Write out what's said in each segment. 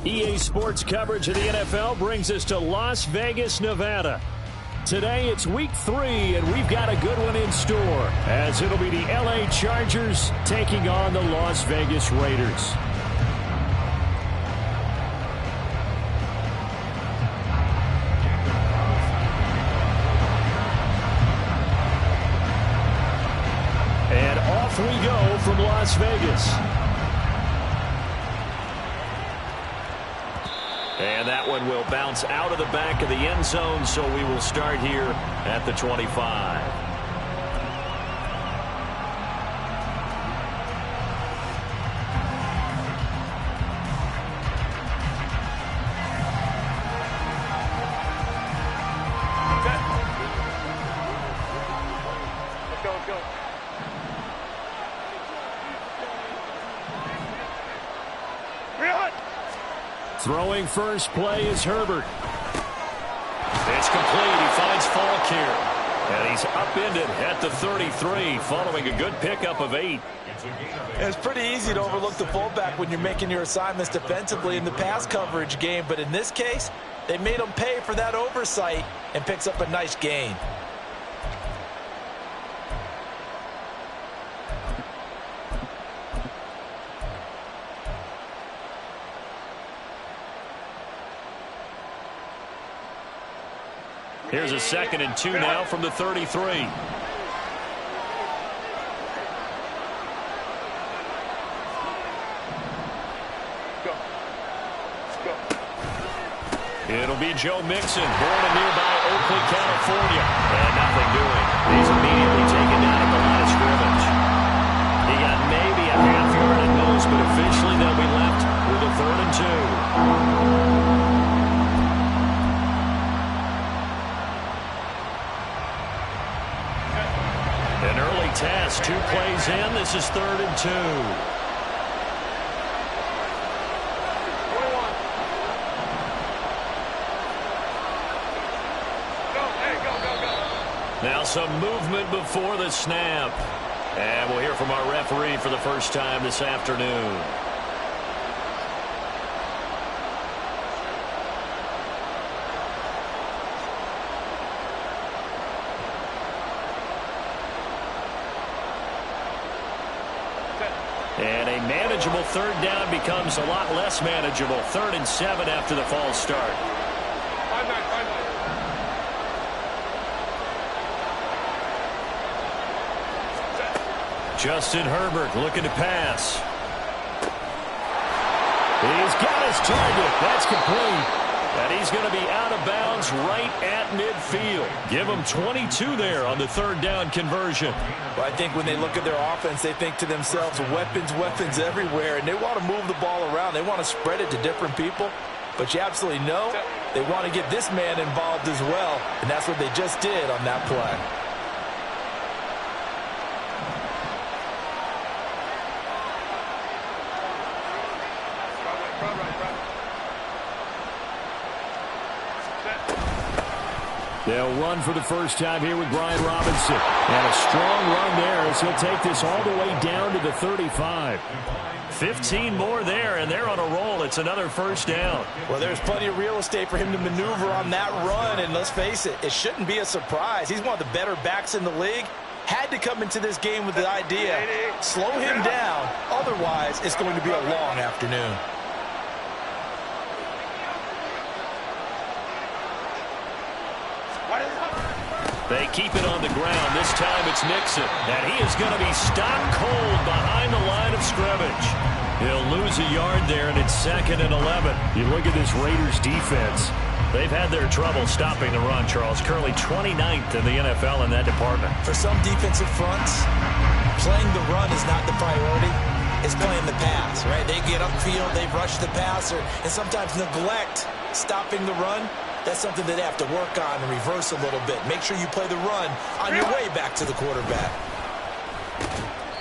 EA Sports coverage of the NFL brings us to Las Vegas, Nevada. Today it's week 3, and we've got a good one in store, as it'll be the LA Chargers taking on the Las Vegas Raiders. And off we go from Las Vegas. And that one will bounce out of the back of the end zone, so we will start here at the 25. Throwing first play is Herbert. It's complete. He finds Falk here. And he's upended at the 33 following a good pickup of 8. It's pretty easy to overlook the fullback when you're making your assignments defensively in the pass coverage game. But in this case, they made him pay for that oversight and picks up a nice gain. Here's a 2nd and 2 now from the 33. It'll be Joe Mixon, born in nearby Oakland, California. And nothing doing. He's immediately taken down at the line of scrimmage. He got maybe a half yard at most, but officially they'll be left with a 3rd and 2. An early task, 2 plays in. This is 3rd and 2. Now some movement before the snap. And we'll hear from our referee for the first time this afternoon. And a manageable 3rd down becomes a lot less manageable. 3rd and 7 after the false start. Justin Herbert looking to pass. He's got his target. That's complete. And he's going to be out of bounds right at midfield. Give him 22 there on the 3rd down conversion. Well, I think when they look at their offense, they think to themselves, weapons, weapons everywhere, and they want to move the ball around. They want to spread it to different people. But you absolutely know they want to get this man involved as well, and that's what they just did on that play. They'll run for the first time here with Brian Robinson. And a strong run there as he'll take this all the way down to the 35. 15 more there, and they're on a roll. It's another 1st down. Well, there's plenty of real estate for him to maneuver on that run, and let's face it, it shouldn't be a surprise. He's one of the better backs in the league. Had to come into this game with the idea, slow him down, otherwise it's going to be a long afternoon. They keep it on the ground. This time it's Nixon. And he is going to be stopped cold behind the line of scrimmage. He'll lose a yard there, and it's 2nd and 11. You look at this Raiders defense. They've had their trouble stopping the run, Charles. Currently 29th in the NFL in that department. For some defensive fronts, playing the run is not the priority. It's playing the pass, right? They get upfield, they rush the passer, and sometimes neglect stopping the run. That's something that they have to work on and reverse a little bit. Make sure you play the run on your way back to the quarterback.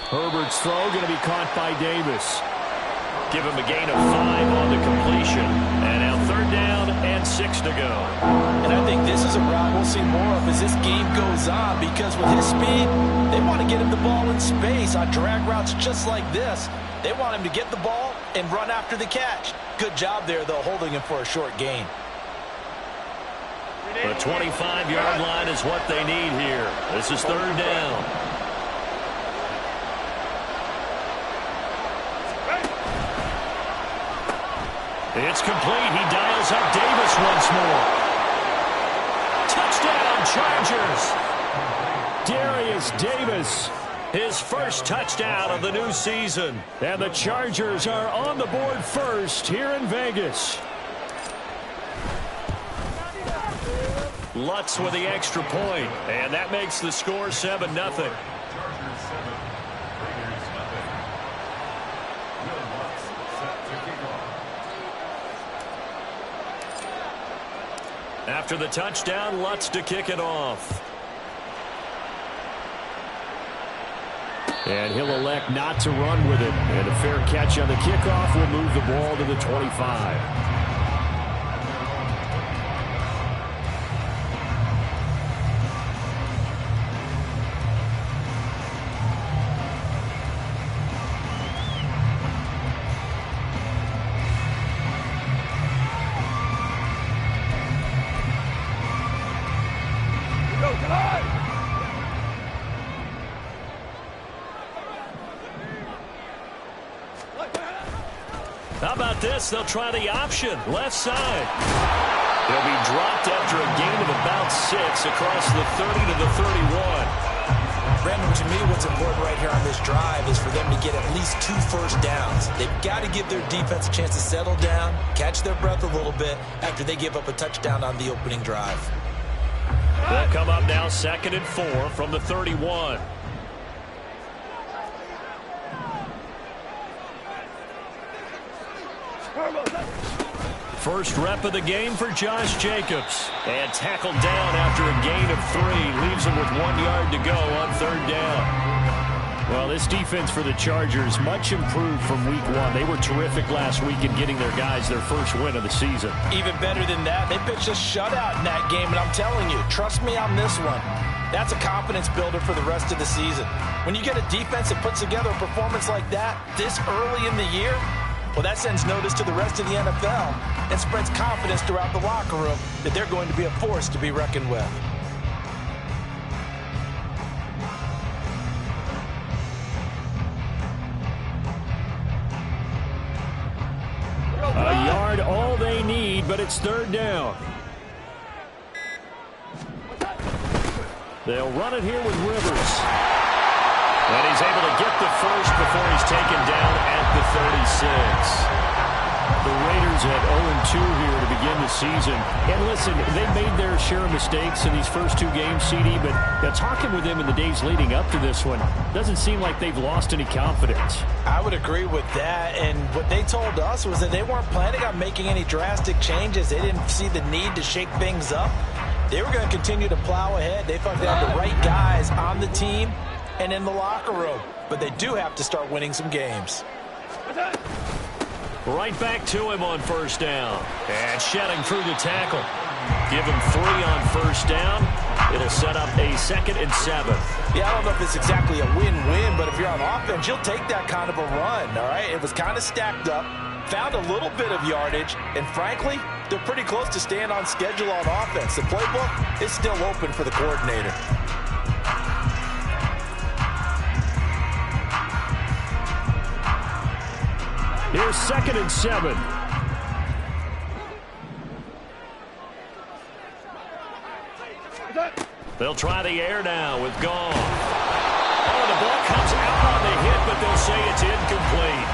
Herbert's throw going to be caught by Davis. Give him a gain of 5 on the completion. And now 3rd down and 6 to go. And I think this is a route we'll see more of as this game goes on, because with his speed, they want to get him the ball in space on drag routes just like this. They want him to get the ball and run after the catch. Good job there, though, holding him for a short gain. The 25-yard line is what they need here. This is third down. It's complete. He dials up Davis once more. Touchdown, Chargers. Darius Davis, his first touchdown of the new season. And the Chargers are on the board first here in Vegas. Lutz with the extra point, and that makes the score 7-0. After the touchdown, Lutz to kick it off. And he'll elect not to run with it. And a fair catch on the kickoff will move the ball to the 25. How about this? They'll try the option. Left side. He'll be dropped after a gain of about 6 across the 30 to the 31. Brandon, to me, what's important right here on this drive is for them to get at least 2 first downs. They've got to give their defense a chance to settle down, catch their breath a little bit after they give up a touchdown on the opening drive. They'll come up now 2nd and 4 from the 31. First rep of the game for Josh Jacobs. And tackled down after a gain of 3. Leaves him with 1 yard to go on 3rd down. Well, this defense for the Chargers much improved from week 1. They were terrific last week in getting their guys their first win of the season. Even better than that, they pitched a shutout in that game. And I'm telling you, trust me on this one. That's a confidence builder for the rest of the season. When you get a defense that puts together a performance like that this early in the year, well, that sends notice to the rest of the NFL and spreads confidence throughout the locker room that they're going to be a force to be reckoned with. A yard, all they need, but it's 3rd down. They'll run it here with Rivers. And he's able to get the first before he's taken down at the 36. The Raiders at 0-2 here to begin the season. And listen, they made their share of mistakes in these first 2 games, CD, but talking with them in the days leading up to this one, doesn't seem like they've lost any confidence. I would agree with that, and what they told us was that they weren't planning on making any drastic changes. They didn't see the need to shake things up. They were going to continue to plow ahead. They thought they had the right guys on the team and in the locker room, but they do have to start winning some games. Right back to him on 1st down. And shedding through the tackle. Give him 3 on 1st down. It'll set up a 2nd and 7. Yeah, I don't know if it's exactly a win-win, but if you're on offense, you'll take that kind of a run, all right? It was kind of stacked up, found a little bit of yardage, and frankly, they're pretty close to staying on schedule on offense. The playbook is still open for the coordinator. Here's 2nd and 7. They'll try the air now with Goff. Oh, the ball comes out on the hit, but they'll say it's incomplete.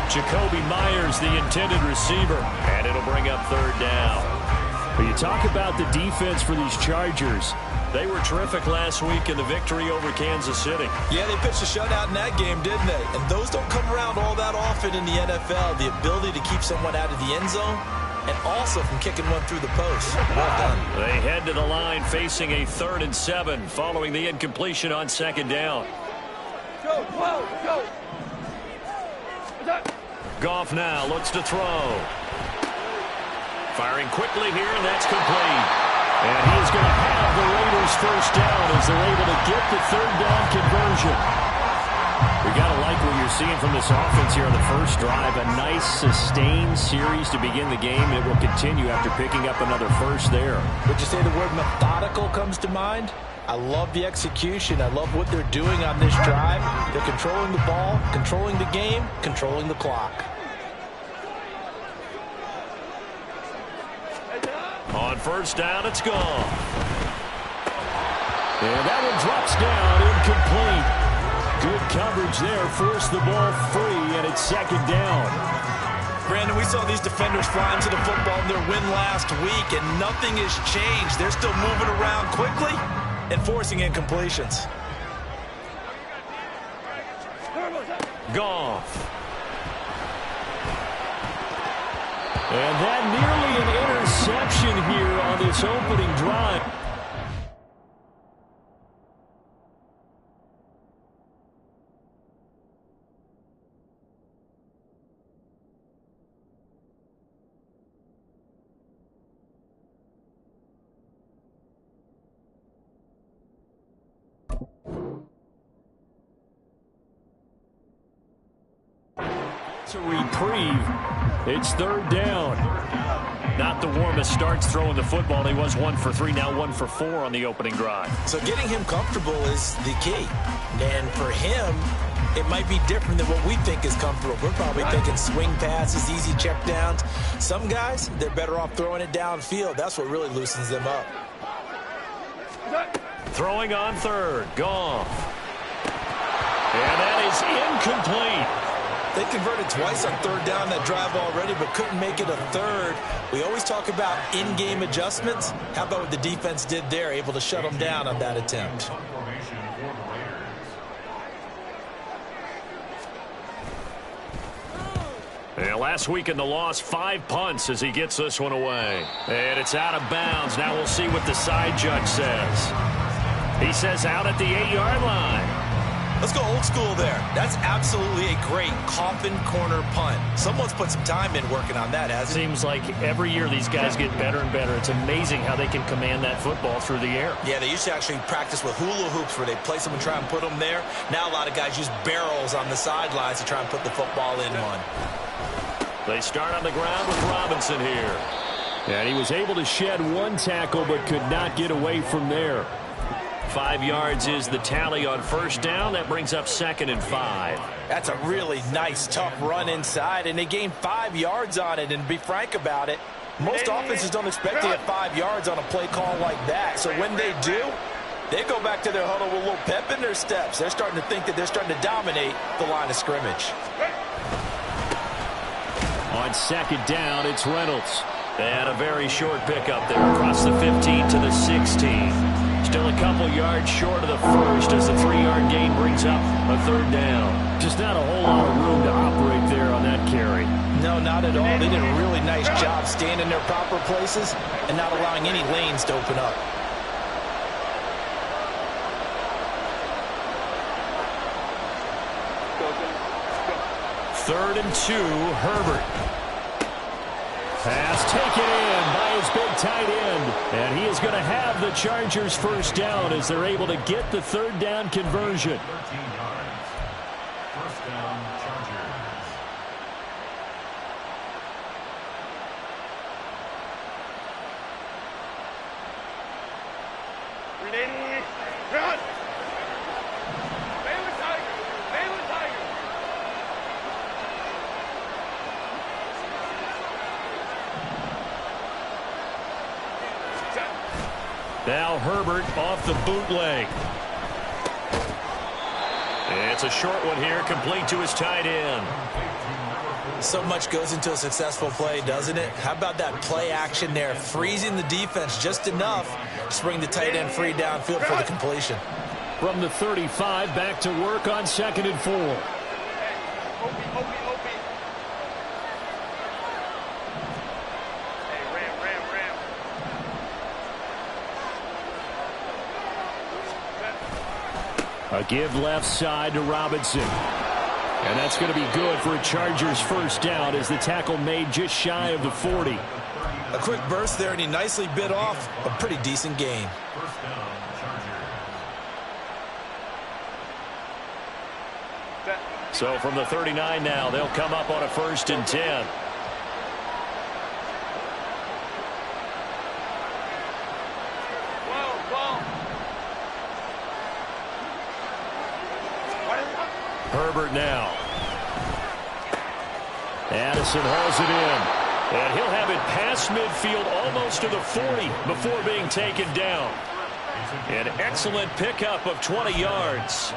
Jacoby Myers, the intended receiver, and it'll bring up 3rd down. But you talk about the defense for these Chargers. They were terrific last week in the victory over Kansas City. Yeah, they pitched a shutout in that game, didn't they? And those don't come around all that often in the NFL. The ability to keep someone out of the end zone and also from kicking one through the post. Well done. They head to the line facing a 3rd and 7 following the incompletion on 2nd down. Go, go, go. Goff now looks to throw. Firing quickly here, and that's complete. And he's going to have the Raiders' 1st down as they're able to get the 3rd down conversion. conversion. We got to like what you're seeing from this offense here on the first drive. A nice, sustained series to begin the game. It will continue after picking up another first there. Would you say the word methodical comes to mind? I love the execution. I love what they're doing on this drive. They're controlling the ball, controlling the game, controlling the clock. On first down, it's gone. And that one drops down, incomplete. Good coverage there, forced the ball free, and it's second down. Brandon, we saw these defenders fly into the football in their win last week, and nothing has changed. They're still moving around quickly and forcing incompletions. Goff. And that nearly an interception here on this opening drive. To reprieve. It's third down. Not the warmest starts throwing the football. He was 1 for 3, now 1 for 4 on the opening drive. So getting him comfortable is the key. And for him, it might be different than what we think is comfortable. We're probably thinking swing passes, easy checkdowns. Some guys, they're better off throwing it downfield. That's what really loosens them up. Throwing on third. Goff. And that is incomplete. They converted twice on third down that drive already, but couldn't make it a third. We always talk about in-game adjustments. How about what the defense did there, able to shut them down on that attempt? Yeah, last week in the loss, 5 punts as he gets this one away. And it's out of bounds. Now we'll see what the side judge says. He says out at the 8-yard line. Let's go old school there. That's absolutely a great coffin corner punt. Someone's put some time in working on that, hasn't it? Seems like every year these guys get better and better. It's amazing how they can command that football through the air. Yeah, they used to actually practice with hula hoops where they place them and try and put them there. Now a lot of guys use barrels on the sidelines to try and put the football in one. They start on the ground with Robinson here. And he was able to shed one tackle but could not get away from there. 5 yards is the tally on first down. That brings up 2nd and 5. That's a really nice, tough run inside, and they gained 5 yards on it. And to be frank about it, most offenses don't expect to get 5 yards on a play call like that. So when they do, they go back to their huddle with a little pep in their steps. They're starting to think that they're starting to dominate the line of scrimmage. On second down, it's Reynolds. And a very short pickup there across the 15 to the 16. Still a couple yards short of the first as the 3-yard gain brings up a third down. Just not a whole lot of room to operate there on that carry. No, not at all. They did a really nice job staying in their proper places and not allowing any lanes to open up. Third and 2, Herbert. Pass taken in by his big tight end. And he is going to have the Chargers first down as they're able to get the third down conversion. 13 yards. First down, Chargers. Ready, run! Baylor Tiger! Baylor Tiger! Now Herbert off the bootleg. It's a short one here, complete to his tight end. So much goes into a successful play, doesn't it? How about that play action there, freezing the defense just enough to bring the tight end free downfield for the completion. From the 35, back to work on 2nd and 4. A give left side to Robinson. And that's going to be good for a Chargers first down as the tackle made just shy of the 40. A quick burst there, and he nicely bit off a pretty decent gain. First down, Chargers. So from the 39 now, they'll come up on a 1st and 10. Herbert now. Addison hauls it in. And he'll have it past midfield almost to the 40 before being taken down. An excellent pickup of 20 yards.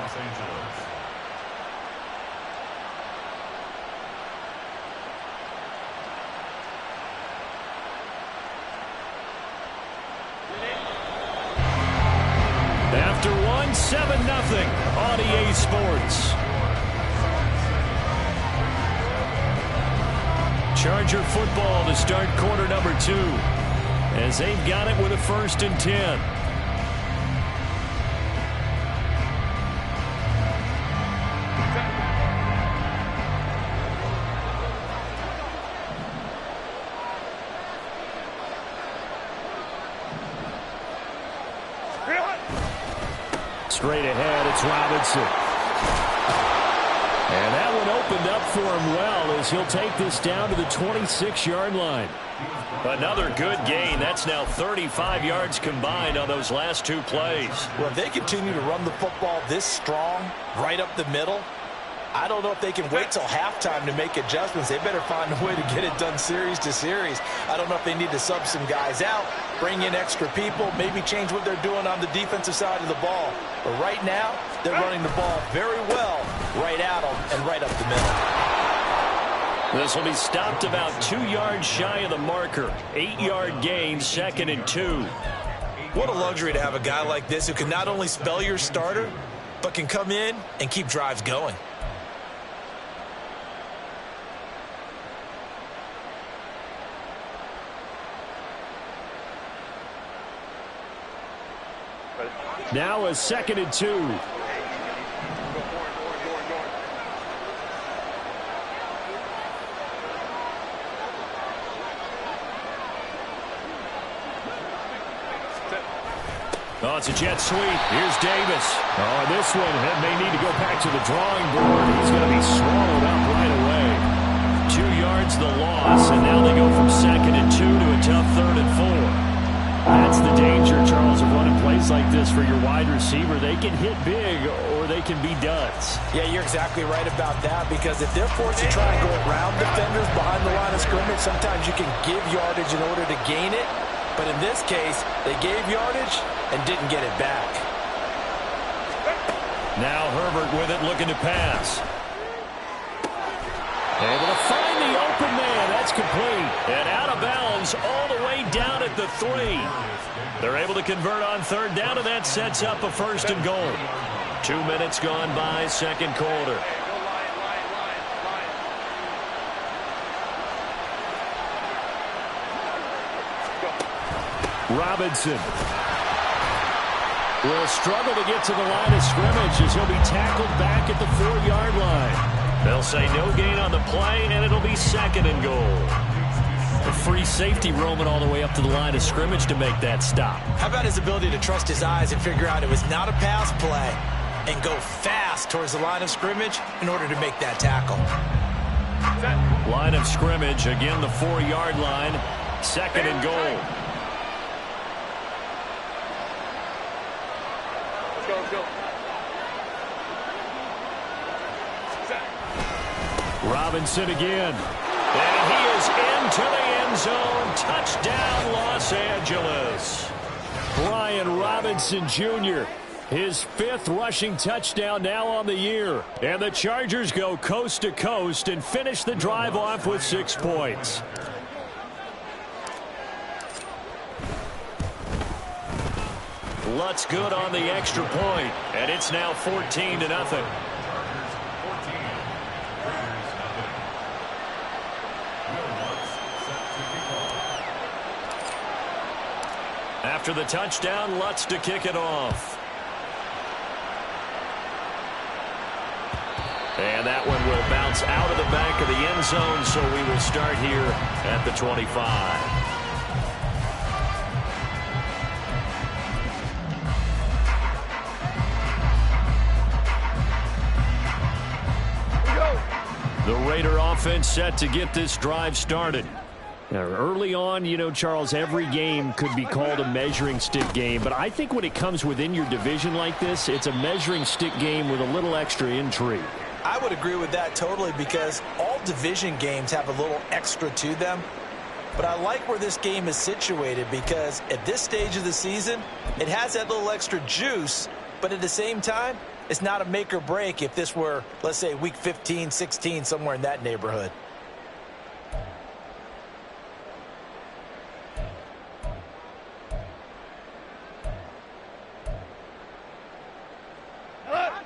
After one, 7-0 on EA Sports. Charger football to start quarter number 2 as they've got it with a 1st and 10. Straight ahead, it's Robinson. And that one opened up for him well as he'll take this down to the 26-yard line. Another good gain. That's now 35 yards combined on those last 2 plays. Well, if they continue to run the football this strong, right up the middle, I don't know if they can wait till halftime to make adjustments. They better find a way to get it done series to series. I don't know if they need to sub some guys out, bring in extra people, maybe change what they're doing on the defensive side of the ball. But right now, they're running the ball very well right at them and right up the middle. This will be stopped about 2 yards shy of the marker. 8-yard gain, 2nd and 2. What a luxury to have a guy like this who can not only spell your starter, but can come in and keep drives going. Now a 2nd and 2. Oh, it's a jet sweep. Here's Davis. Oh, this one may need to go back to the drawing board. He's going to be swallowed up right away. 2 yards the loss, and now they go from 2nd and 2 to a tough 3rd and 4. That's the danger, Charles, of running plays like this for your wide receiver. They can hit big or they can be duds. Yeah, you're exactly right about that, because if they're forced to try and go around defenders behind the line of scrimmage, sometimes you can give yardage in order to gain it. But in this case, they gave yardage and didn't get it back. Now Herbert with it, looking to pass. Able to find the open man. That's complete. And out of bounds all the way down at the 3. They're able to convert on 3rd down, and that sets up a 1st and goal. 2 minutes gone by, 2nd quarter. Robinson will struggle to get to the line of scrimmage as he'll be tackled back at the 4-yard line. They'll say no gain on the play, and it'll be 2nd and goal. A free safety roaming all the way up to the line of scrimmage to make that stop. How about his ability to trust his eyes and figure out it was not a pass play and go fast towards the line of scrimmage in order to make that tackle. Line of scrimmage, again the 4-yard line, 2nd and goal. Robinson again. And he is into the end zone. Touchdown, Los Angeles. Brian Robinson Jr., his 5th rushing touchdown now on the year. And the Chargers go coast to coast and finish the drive off with 6 points. Lutz good on the extra point, and it's now 14-0. After the touchdown, Lutz to kick it off. And that one will bounce out of the back of the end zone, so we will start here at the 25. The Raider offense set to get this drive started. Now, early on, you know, Charles, every game could be called a measuring stick game, but I think when it comes within your division like this, it's a measuring stick game with a little extra intrigue. I would agree with that totally, because all division games have a little extra to them. But I like where this game is situated, because at this stage of the season, it has that little extra juice, but at the same time, it's not a make or break if this were, let's say, week 15, 16, somewhere in that neighborhood.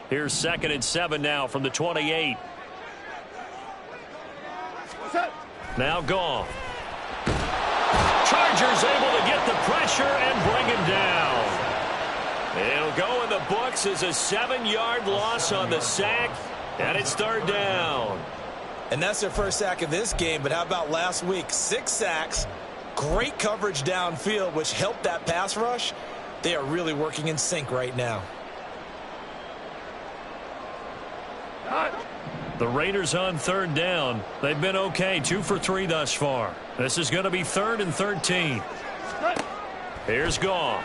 Here's 2nd and 7 now from the 28. Now Goff. Chargers able to get the pressure and bring him down. It'll go in the books as a 7-yard loss on the sack, and it's 3rd down. And that's their first sack of this game, but how about last week? 6 sacks, great coverage downfield, which helped that pass rush. They are really working in sync right now. The Raiders on 3rd down. They've been okay, 2 for 3 thus far. This is going to be 3rd and 13. Here's Goff.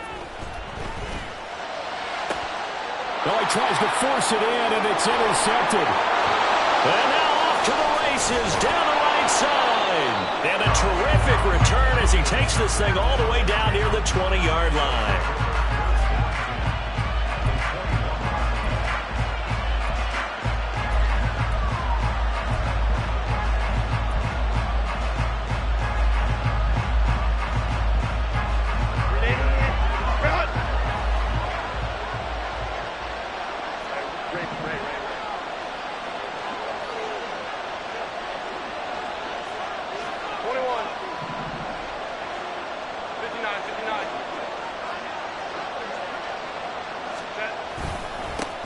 Oh, he tries to force it in, and it's intercepted. And now off to the races down the right side. And a terrific return as he takes this thing all the way down near the 20-yard line.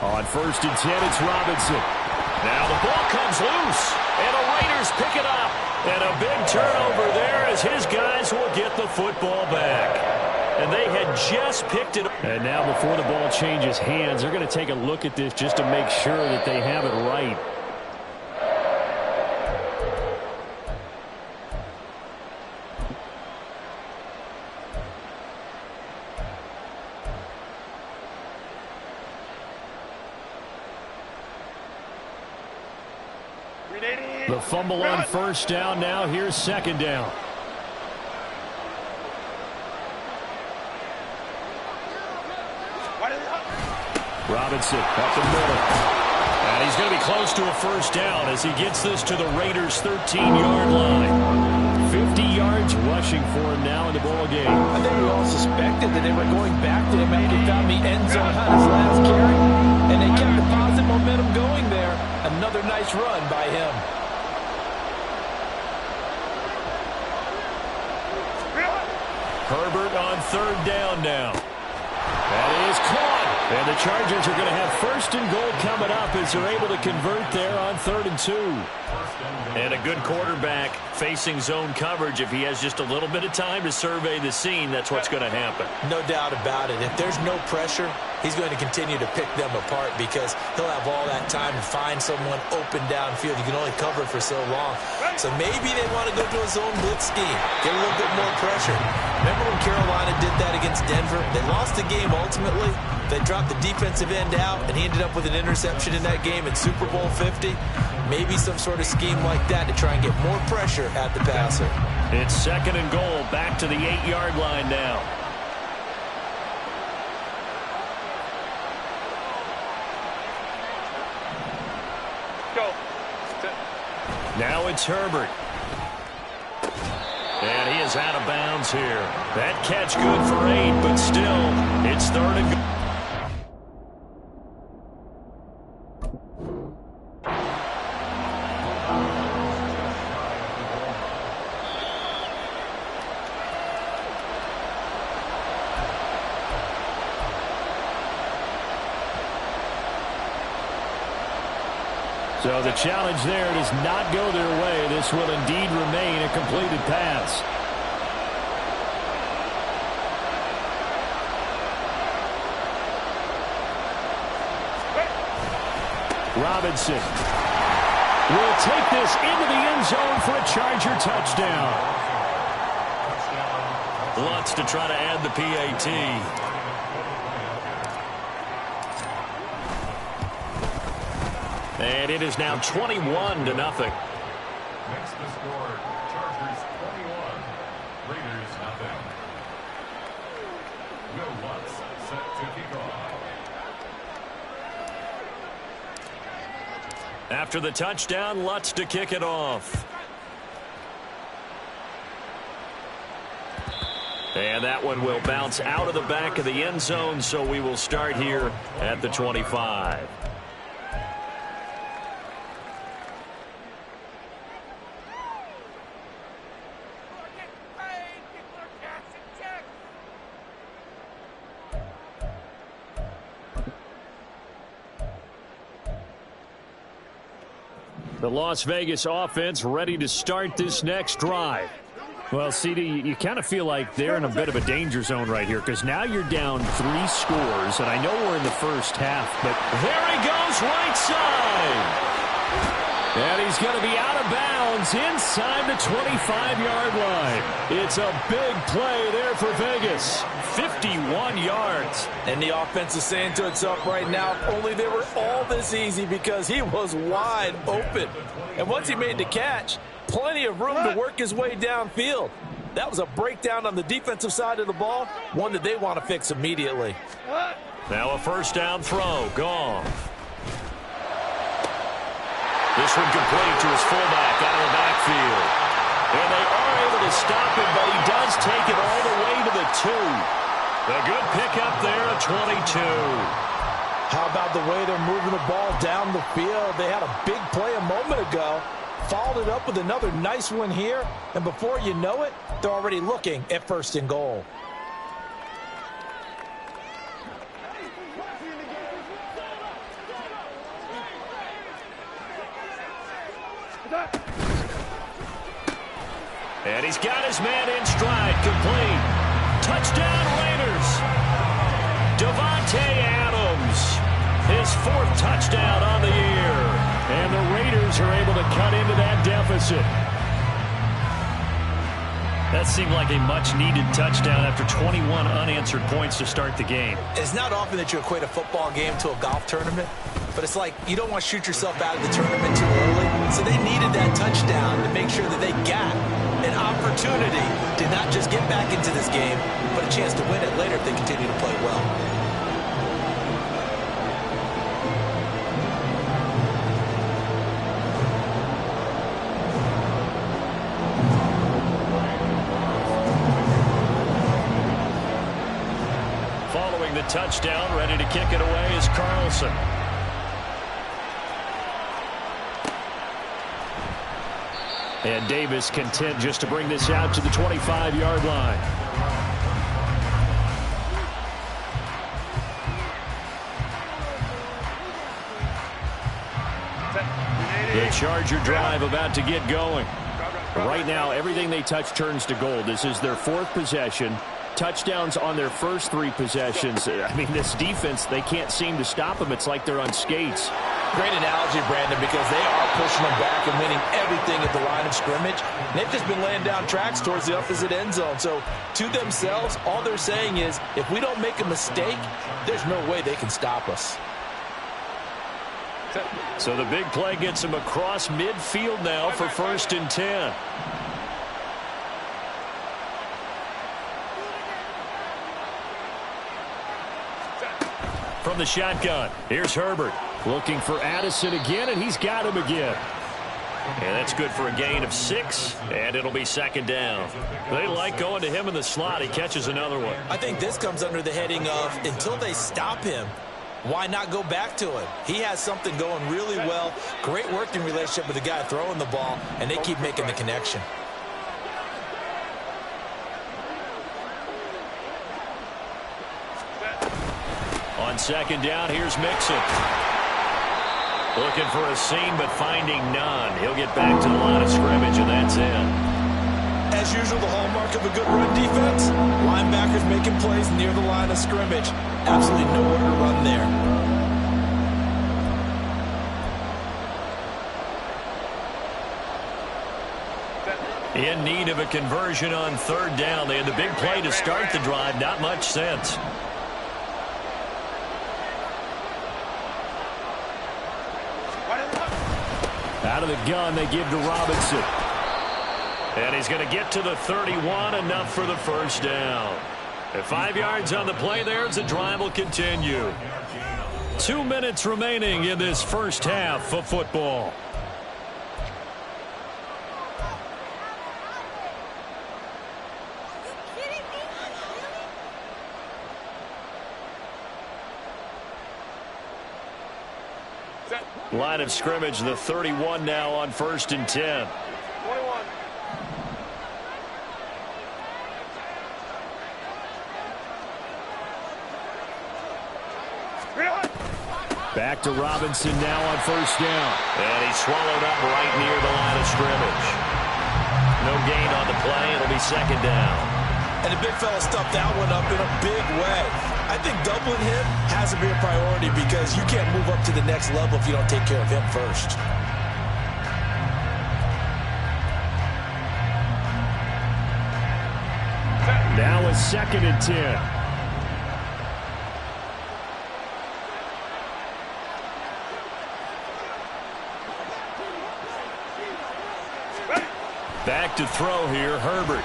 On 1st and 10, it's Robinson. Now the ball comes loose, and the Raiders pick it up. And a big turnover there as his guys will get the football back. And they had just picked it up. And now before the ball changes hands, they're going to take a look at this just to make sure that they have it right. The fumble on 1st down. Now here's 2nd down. Robinson up the middle. And he's going to be close to a 1st down as he gets this to the Raiders' 13-yard line. 50 yards rushing for him now in the ball game. I think we all suspected that they were going back to him after he found the end zone on his last carry. And they kept the positive momentum going there. Another nice run by him. Herbert on 3rd down now. That is caught. And the Chargers are going to have 1st and goal coming up as they're able to convert there on 3rd and 2. And a good quarterback facing zone coverage. If he has just a little bit of time to survey the scene, that's what's going to happen. No doubt about it. If there's no pressure, he's going to continue to pick them apart because he'll have all that time to find someone open downfield. You can only cover for so long. So maybe they want to go to a zone blitz scheme, get a little bit more pressure. Remember when Carolina did that against Denver? They lost the game ultimately. They dropped the defensive end out, and he ended up with an interception in that game in Super Bowl 50. Maybe some sort of scheme like that to try and get more pressure at the passer. It's 2nd and goal, back to the 8-yard line now. Go. Now it's Herbert. And he is out of bounds here. That catch good for 8, but still, it's 3rd and goal. So the challenge there does not go their way. This will indeed remain a completed pass. Robinson. will take this into the end zone for a Charger touchdown. Lutz to try to add the PAT. And it is now 21-0. Next to score, Chargers 21, Raiders nothing. Will Lutz set to kick off. After the touchdown, Lutz to kick it off. And that one will bounce out of the back of the end zone, so we will start here at the 25. The Las Vegas offense ready to start this next drive. Well, CD, you kind of feel like they're in a bit of a danger zone right here because now you're down 3 scores, and I know we're in the first half, but there he goes right side. And he's going to be out of bounds inside the 25-yard line. It's a big play there for Vegas. 51 yards. And the offense is saying to itself right now, if only they were all this easy, because he was wide open. And once he made the catch, plenty of room to work his way downfield. That was a breakdown on the defensive side of the ball, one that they want to fix immediately. Now a first down throw. Goff. This one complete to his fullback out of the backfield. And they are able to stop him, but he does take it all the way to the 2. A good pickup there at 22. How about the way they're moving the ball down the field? They had a big play a moment ago. Followed it up with another nice one here. And before you know it, they're already looking at 1st and goal. And he's got his man in stride, complete. Touchdown Raiders. Devontae Adams, his 4th touchdown on the year. And the Raiders are able to cut into that deficit. That seemed like a much-needed touchdown after 21 unanswered points to start the game. It's not often that you equate a football game to a golf tournament, but it's like you don't want to shoot yourself out of the tournament too early. So they needed that touchdown to make sure that they got an opportunity to not just get back into this game, but a chance to win it later if they continue to play well. Following the touchdown, ready to kick it away is Carlson. And Davis content just to bring this out to the 25-yard line. The Charger drive about to get going. Right now, everything they touch turns to gold. This is their 4th possession. Touchdowns on their first 3 possessions. I mean, this defense, they can't seem to stop them. It's like they're on skates. Great analogy, Brandon, because they are pushing them back and winning everything at the line of scrimmage. And they've just been laying down tracks towards the opposite end zone. So to themselves, all they're saying is, if we don't make a mistake, there's no way they can stop us. So the big play gets him across midfield now for 1st and 10. From the shotgun, here's Herbert. Looking for Addison again, and he's got him again. And that's good for a gain of 6, and it'll be 2nd down. They like going to him in the slot. He catches another one. I think this comes under the heading of, until they stop him, why not go back to him? He has something going really well. Great working relationship with the guy throwing the ball, and they keep making the connection. On 2nd down, here's Mixon. Looking for a seam, but finding none. He'll get back to the line of scrimmage, and that's it. As usual, the hallmark of a good run defense, linebackers making plays near the line of scrimmage. Absolutely nowhere to run there. In need of a conversion on third down. They had the big play to start the drive. Not much sense. Out of the gun, they give to Robinson. And he's going to get to the 31, enough for the first down. At 5 yards on the play there, as the drive will continue. 2 minutes remaining in this first half of football. Line of scrimmage, the 31 now on 1st and 10. 21. Back to Robinson now on 1st down. And he's swallowed up right near the line of scrimmage. No gain on the play. It'll be 2nd down. And the big fella stuffed that one up in a big way. I think doubling him has to be a priority because you can't move up to the next level if you don't take care of him first. Now it's 2nd and 10. Back to throw here, Herbert.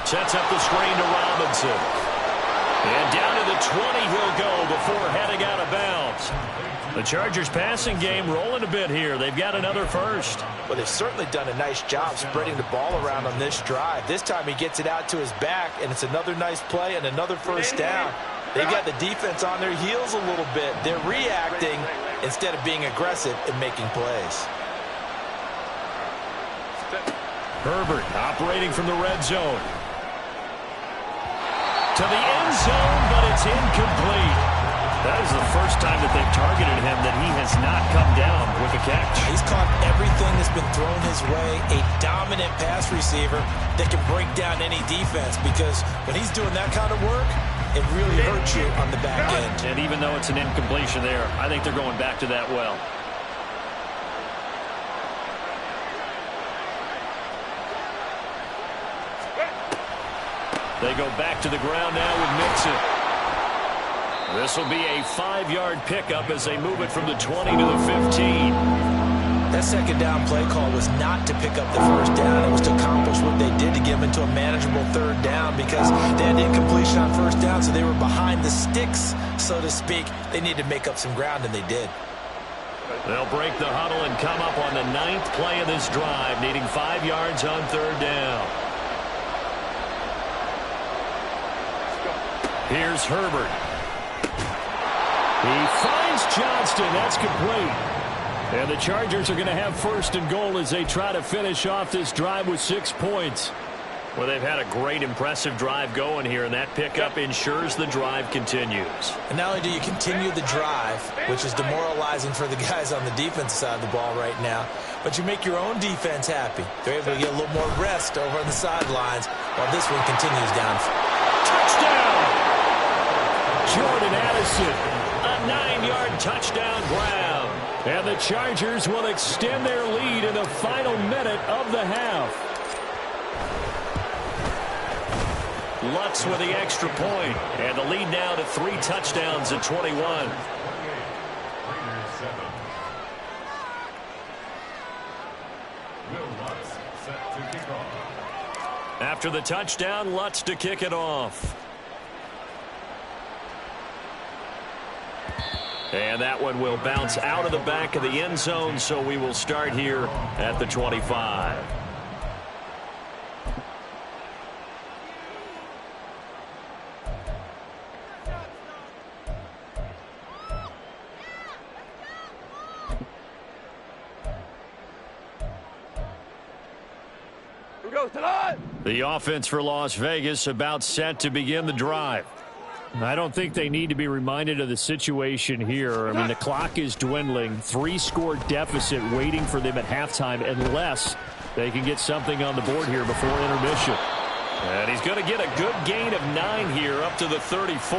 Sets up the screen to Robinson. And down to the 20 he'll go before heading out of bounds. The Chargers passing game rolling a bit here. They've got another first. Well, they've certainly done a nice job spreading the ball around on this drive. This time he gets it out to his back, and it's another nice play and another first down. They've got the defense on their heels a little bit. They're reacting instead of being aggressive and making plays. Herbert operating from the red zone. To the end zone, but it's incomplete. That is the first time that they've targeted him that he has not come down with a catch. He's caught everything that's been thrown his way. A dominant pass receiver that can break down any defense because when he's doing that kind of work, it really hurts you on the back end. And even though it's an incompletion there, I think they're going back to that well. They go back to the ground now with Mixon. This will be a 5-yard pickup as they move it from the 20 to the 15. That 2nd down play call was not to pick up the first down. It was to accomplish what they did to get them into a manageable 3rd down because they had incompletion on 1st down, so they were behind the sticks, so to speak. They needed to make up some ground, and they did. They'll break the huddle and come up on the 9th play of this drive, needing 5 yards on 3rd down. Here's Herbert. He finds Johnston. That's complete. And the Chargers are going to have 1st and goal as they try to finish off this drive with 6 points. Well, they've had a great, impressive drive going here, and that pickup ensures the drive continues. And not only do you continue the drive, which is demoralizing for the guys on the defensive side of the ball right now, but you make your own defense happy. They're able to get a little more rest over on the sidelines while this one continues down. Touchdown! Jordan Addison, a 9-yard touchdown grab. And the Chargers will extend their lead in the final minute of the half. Lutz with the extra point, and the lead now to 3 touchdowns at 21. After the touchdown, Lutz to kick it off. And that one will bounce out of the back of the end zone, so we will start here at the 25. The offense for Las Vegas about set to begin the drive. I don't think they need to be reminded of the situation here. I mean, the clock is dwindling. 3-score deficit waiting for them at halftime unless they can get something on the board here before intermission. And he's going to get a good gain of 9 here up to the 34.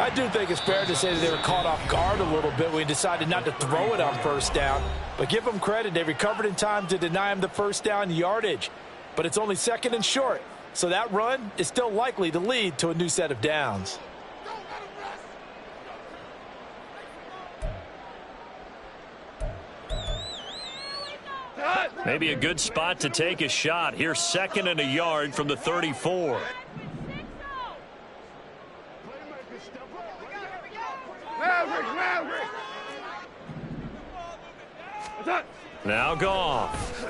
I do think it's fair to say that they were caught off guard a little bit when he decided not to throw it on first down. But give them credit. They recovered in time to deny him the first down yardage. But it's only 2nd and short. So that run is still likely to lead to a new set of downs. Maybe a good spot to take a shot. Here's 2nd and a yard from the 34. Now Goff.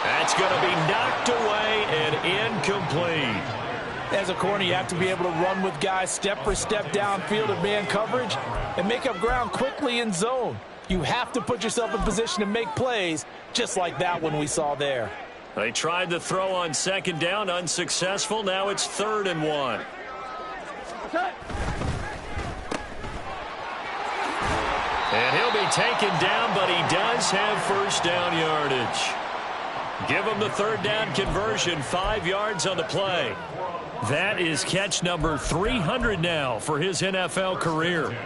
That's going to be knocked away and incomplete. As a corner, you have to be able to run with guys step for step downfield of man coverage and make up ground quickly in zone. You have to put yourself in position to make plays, just like that one we saw there. They tried to throw on 2nd down, unsuccessful. Now it's 3rd and 1. And he'll be taken down, but he does have first down yardage. Give him the 3rd down conversion, 5 yards on the play. That is catch number 300 now for his NFL career.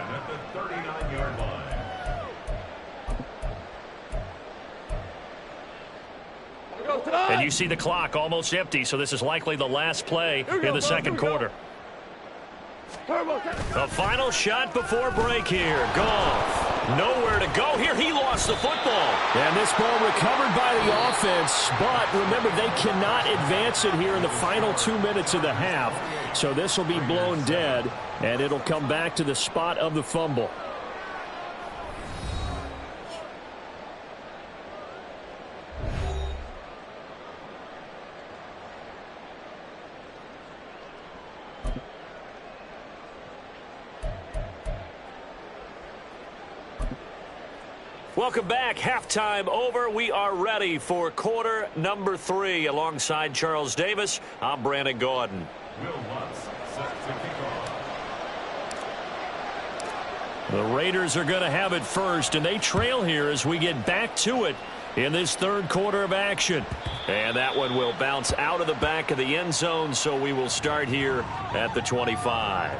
And you see the clock almost empty, so this is likely the last play in the 2nd quarter. The final shot before break here. Goff. Nowhere to go here. He lost the football. And this ball recovered by the offense, but remember, they cannot advance it here in the final 2 minutes of the half. So this will be blown dead, and it'll come back to the spot of the fumble. Welcome back. Halftime over. We are ready for quarter number 3. Alongside Charles Davis, I'm Brandon Gordon. The Raiders are going to have it first, and they trail here as we get back to it in this 3rd quarter of action. And that one will bounce out of the back of the end zone, so we will start here at the 25.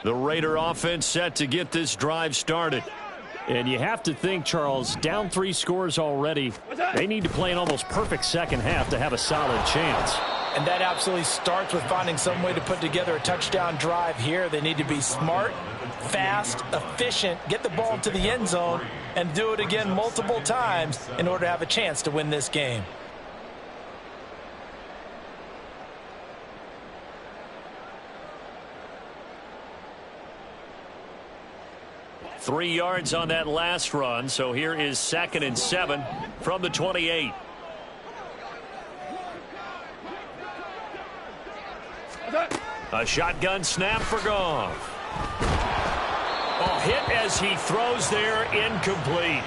The Raider offense set to get this drive started. And you have to think, Charles, down 3 scores already. They need to play an almost perfect second half to have a solid chance. And that absolutely starts with finding some way to put together a touchdown drive here. They need to be smart, fast, efficient, get the ball to the end zone, and do it again multiple times in order to have a chance to win this game. Three yards on that last run, so here is 2nd and 7 from the 28. A shotgun snap for Goff. Oh, hit as he throws there, incomplete.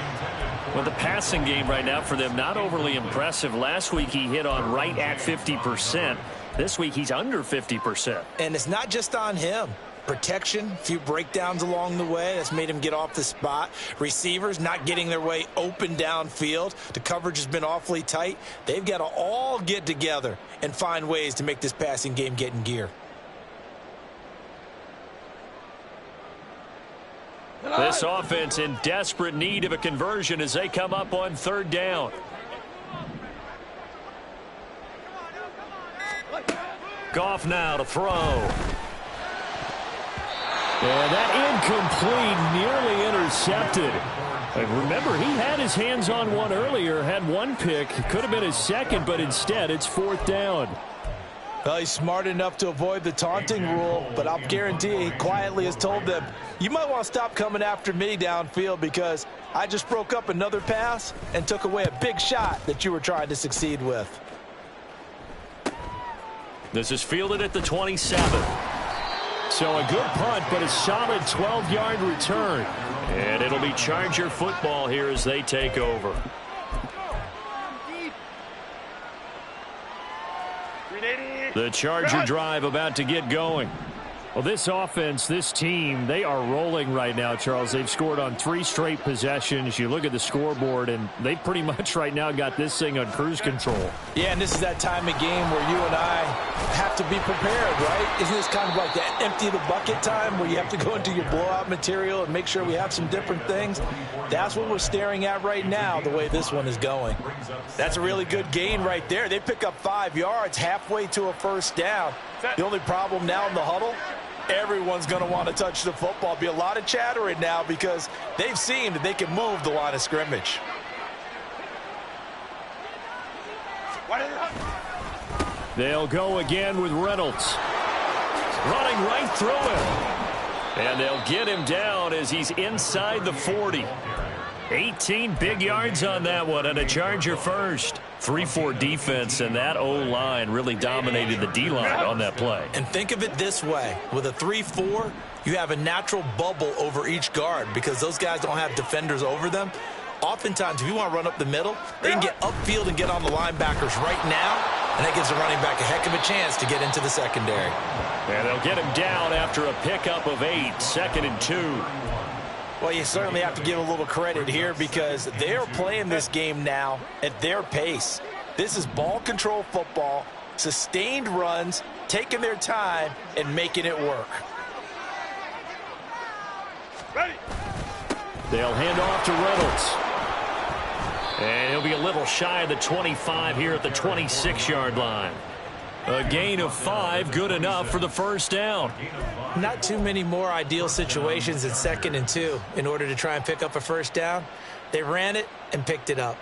Well, the passing game right now for them, not overly impressive. Last week he hit on right at 50%. This week he's under 50%. And it's not just on him. Protection, a few breakdowns along the way. That's made him get off the spot. Receivers not getting their way open downfield. The coverage has been awfully tight. They've got to all get together and find ways to make this passing game get in gear. This offense in desperate need of a conversion as they come up on 3rd down. Goff now to throw. And that incomplete, nearly intercepted. And remember, he had his hands on one earlier, had one pick. Could have been his second, but instead it's 4th down. Well, he's smart enough to avoid the taunting rule, but I'll guarantee he quietly has told them, you might want to stop coming after me downfield because I just broke up another pass and took away a big shot that you were trying to succeed with. This is fielded at the 27. So a good punt, but a solid 12-yard return. And it'll be Charger football here as they take over. The Charger drive about to get going. Well, this offense, this team, they are rolling right now, Charles. They've scored on 3 straight possessions. You look at the scoreboard, and they pretty much right now got this thing on cruise control. Yeah, and this is that time of game where you and I have to be prepared, right? Isn't this kind of like that empty the bucket time where you have to go into your blowout material and make sure we have some different things? That's what we're staring at right now, the way this one is going. That's a really good gain right there. They pick up 5 yards halfway to a first down. The only problem now in the huddle, everyone's going to want to touch the football. Be a lot of chattering now because they've seen that they can move the line of scrimmage. They'll go again with Reynolds. Running right through him. And they'll get him down as he's inside the 40. 18 big yards on that one, and a Charger first. 3-4 defense, and that O-line really dominated the D-line on that play. And think of it this way. With a 3-4, you have a natural bubble over each guard because those guys don't have defenders over them. Oftentimes, if you want to run up the middle, they can get upfield and get on the linebackers right now, and that gives the running back a heck of a chance to get into the secondary. And they'll get him down after a pickup of 8, 2nd and 2. Well, you certainly have to give a little credit here because they're playing this game now at their pace. This is ball control football, sustained runs, taking their time, and making it work. Ready. They'll hand off to Reynolds. And he'll be a little shy of the 25 here at the 26-yard line. A gain of 5, good enough for the first down. Not too many more ideal situations in 2nd and 2 in order to try and pick up a first down. They ran it and picked it up.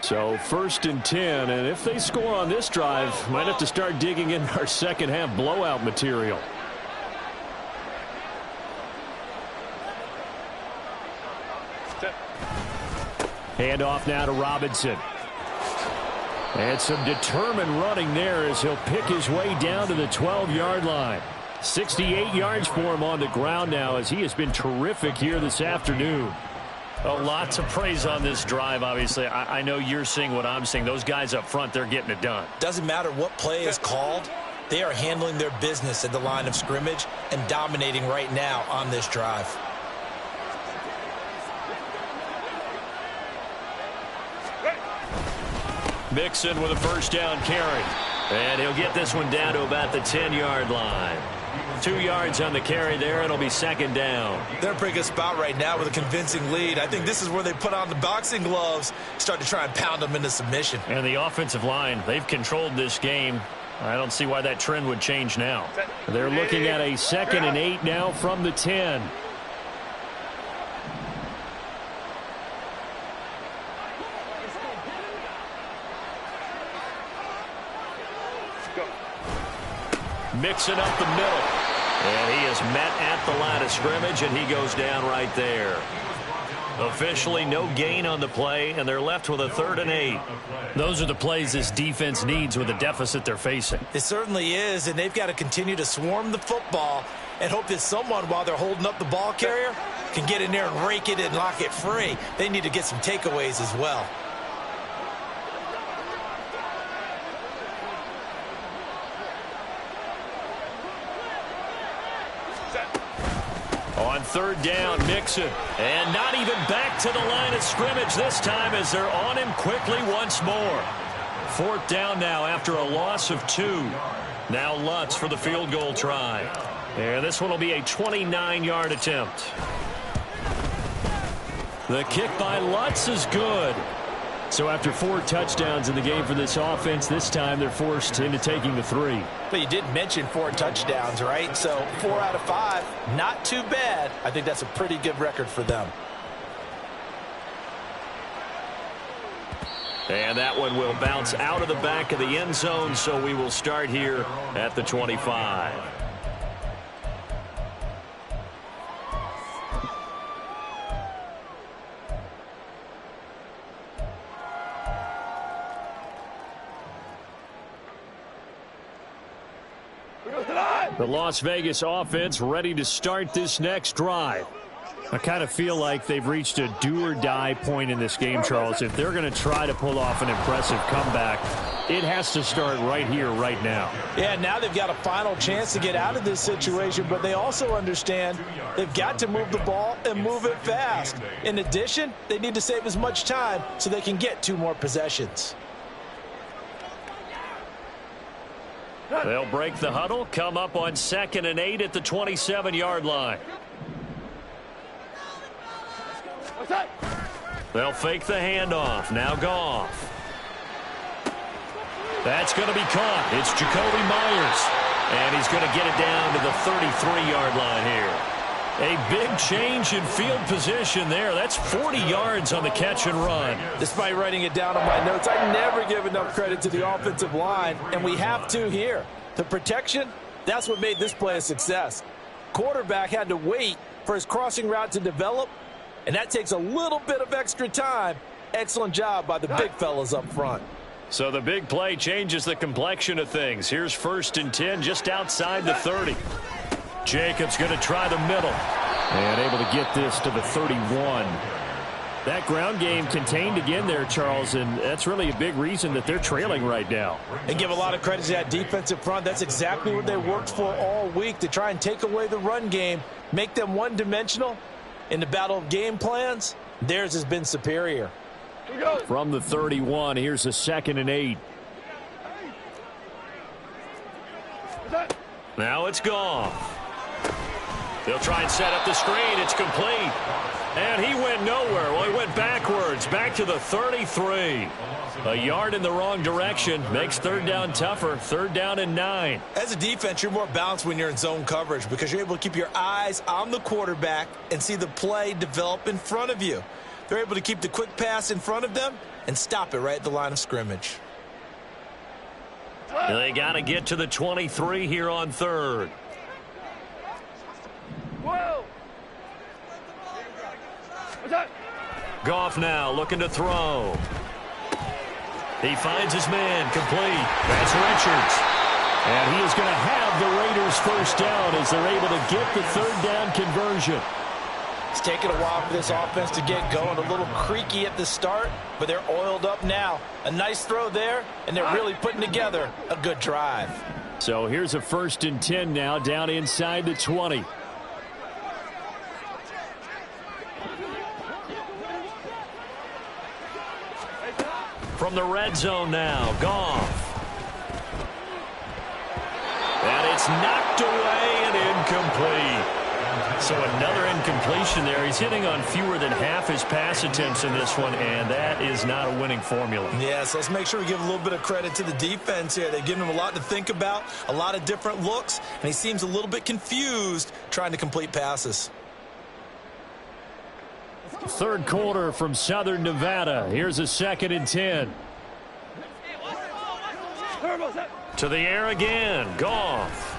So 1st and 10, and if they score on this drive, might have to start digging in our second half blowout material. Hand off now to Robinson. And some determined running there as he'll pick his way down to the 12-yard line. 68 yards for him on the ground now as he has been terrific here this afternoon. A lot to praise on this drive, obviously. I know you're seeing what I'm seeing. Those guys up front, they're getting it done. Doesn't matter what play is called. They are handling their business at the line of scrimmage and dominating right now on this drive. Mixon with a first down carry. And he'll get this one down to about the 10-yard line. 2 yards on the carry there. It'll be 2nd down. They're in a pretty good spot right now with a convincing lead. I think this is where they put on the boxing gloves, start to try and pound them into submission. And the offensive line, they've controlled this game. I don't see why that trend would change now. They're looking at a 2nd and 8 now from the 10. Mixing up the middle. And he is met at the line of scrimmage, and he goes down right there. Officially no gain on the play, and they're left with a 3rd and 8. Those are the plays this defense needs with the deficit they're facing. It certainly is, and they've got to continue to swarm the football and hope that someone, while they're holding up the ball carrier, can get in there and rake it and lock it free. They need to get some takeaways as well. On 3rd down, Mixon. And not even back to the line of scrimmage this time as they're on him quickly once more. 4th down now after a loss of 2. Now Lutz for the field goal try. And this one will be a 29-yard attempt. The kick by Lutz is good. So after 4 touchdowns in the game for this offense, this time they're forced into taking the 3. But you did mention 4 touchdowns, right? So 4 out of 5, not too bad. I think that's a pretty good record for them. And that one will bounce out of the back of the end zone, so we will start here at the 25. The Las Vegas offense ready to start this next drive. I kind of feel like they've reached a do-or-die point in this game, Charles. If they're going to try to pull off an impressive comeback, it has to start right here, right now. Yeah, now they've got a final chance to get out of this situation, but they also understand they've got to move the ball and move it fast. In addition, they need to save as much time so they can get 2 more possessions. They'll break the huddle, come up on 2nd and 8 at the 27-yard line. They'll fake the handoff. Now Goff. That's going to be caught. It's Jacoby Myers. And he's going to get it down to the 33-yard line here. A big change in field position there. That's 40 yards on the catch and run. Despite writing it down on my notes, I never give enough credit to the offensive line, and we have to here. The protection, that's what made this play a success. Quarterback had to wait for his crossing route to develop, and that takes a little bit of extra time. Excellent job by the big fellas up front. So the big play changes the complexion of things. Here's 1st and 10 just outside the 30. Jacobs going to try the middle. And able to get this to the 31. That ground game contained again there, Charles, and that's really a big reason that they're trailing right now. And give a lot of credit to that defensive front. That's exactly what they worked for all week, to try and take away the run game, make them one-dimensional. In the battle of game plans, theirs has been superior. From the 31, here's a 2nd and 8. Now it's Goff. They'll try and set up the screen. It's complete. And he went nowhere. Well, he went backwards, back to the 33. A yard in the wrong direction makes 3rd down tougher. 3rd down and 9. As a defense, you're more balanced when you're in zone coverage because you're able to keep your eyes on the quarterback and see the play develop in front of you. They're able to keep the quick pass in front of them and stop it right at the line of scrimmage. They got to get to the 23 here on 3rd. Goff now looking to throw. He finds his man, complete. That's Richards. And he is going to have the Raiders 1st down as they're able to get the 3rd down conversion. It's taken a while for this offense to get going. A little creaky at the start, but they're oiled up now. A nice throw there, and they're really putting together a good drive. So here's a 1st and 10 now, down inside the 20. From the red zone now, Goff. And it's knocked away and incomplete. So another incompletion there. He's hitting on fewer than half his pass attempts in this one, and that is not a winning formula. Yes, let's make sure we give a little bit of credit to the defense here. They've given him a lot to think about, a lot of different looks, and he seems a little bit confused trying to complete passes. 3rd quarter from Southern Nevada. Here's a 2nd and 10. To the air again, Goff.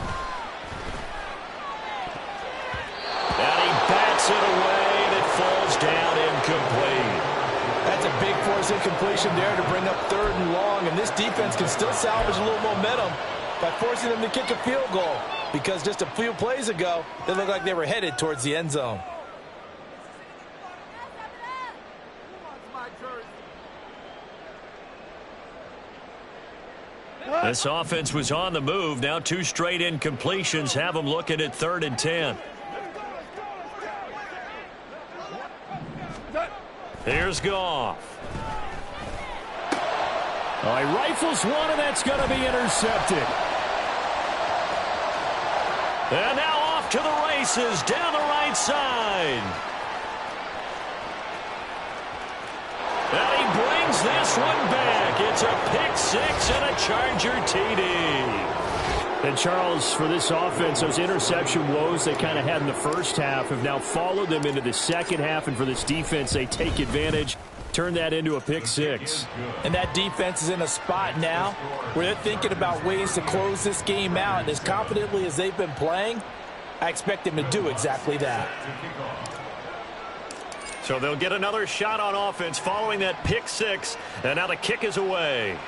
And he bats it away, and it falls down incomplete. That's a big force incompletion there to bring up 3rd and long, and this defense can still salvage a little momentum by forcing them to kick a field goal, because just a few plays ago, they looked like they were headed towards the end zone. This offense was on the move. Now 2 straight incompletions have them looking at 3rd and 10. Here's Goff. Oh, he rifles one, and that's going to be intercepted. And now off to the races down the right side. And he brings this one back. It's a pick 6 and a Charger TD. And, Charles, for this offense, those interception woes they kind of had in the first half have now followed them into the second half. And for this defense, they take advantage, turn that into a pick 6. And that defense is in a spot now where they're thinking about ways to close this game out. And as confidently as they've been playing, I expect them to do exactly that. So they'll get another shot on offense following that pick 6. And now the kick is away.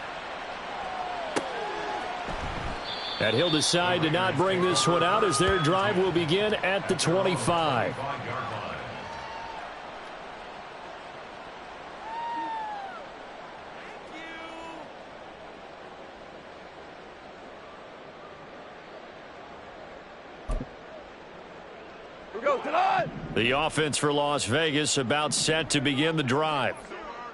And he'll decide to not bring this one out as their drive will begin at the 25. The offense for Las Vegas about set to begin the drive.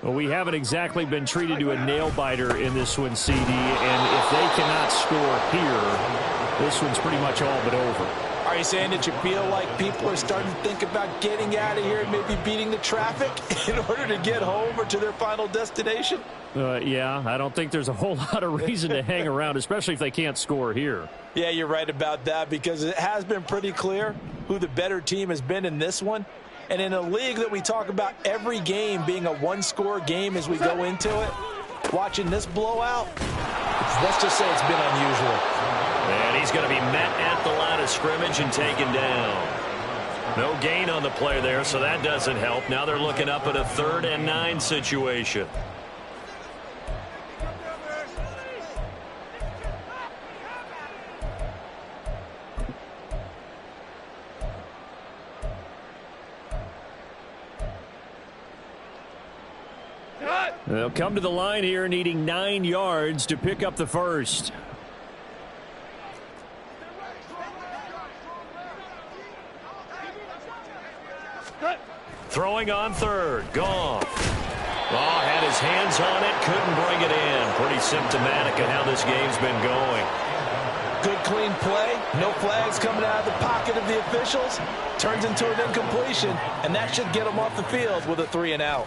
Well, we haven't exactly been treated to a nail-biter in this one, CD, and if they cannot score here, this one's pretty much all but over. Are you saying that you feel like people are starting to think about getting out of here and maybe beating the traffic in order to get home or to their final destination? Yeah, I don't think there's a whole lot of reason to hang around, especially if they can't score here. Yeah, you're right about that, because it has been pretty clear who the better team has been in this one. And in a league that we talk about every game being a one-score game as we go into it, watching this blowout, let's just say it's been unusual. And he's going to be met at the line of scrimmage and taken down. No gain on the play there, so that doesn't help. Now they're looking up at a 3rd and 9 situation. They'll come to the line here needing 9 yards to pick up the first. Throwing on 3rd. Goff. Oh, had his hands on it. Couldn't bring it in. Pretty symptomatic of how this game's been going. Good, clean play. No flags coming out of the pocket of the officials. Turns into an incompletion, and that should get them off the field with a 3-and-out.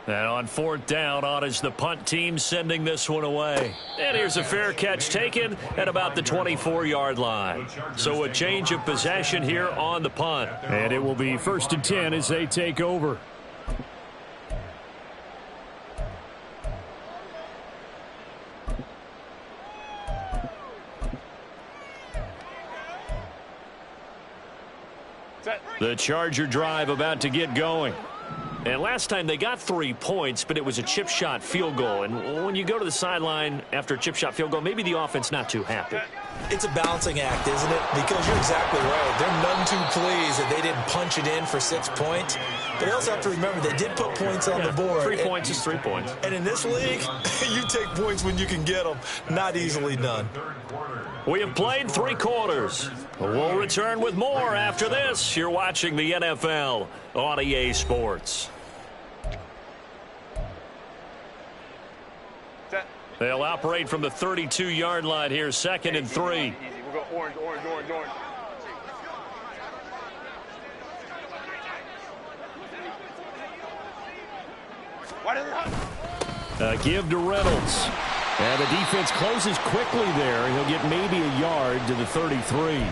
And on 4th down, on is the punt team sending this one away. And here's a fair catch taken at about the 24-yard line. So a change of possession here on the punt. And it will be 1st and 10 as they take over. The Charger drive about to get going. And last time they got 3 points, but it was a chip shot field goal. And when you go to the sideline after a chip shot field goal, maybe the offense not too happy. It's a balancing act, isn't it? Because you're exactly right. They're none too pleased that they didn't punch it in for 6 points. But they also have to remember they did put points on the board. 3 points is 3 points. And in this league, you take points when you can get them. Not easily done. We have played 3 quarters. We'll return with more after this. You're watching the NFL on EA Sports. They'll operate from the 32-yard line here, 2nd and 3. Easy. We'll go orange, orange, orange, orange. Give to Reynolds. And the defense closes quickly there. He'll get maybe a yard to the 33.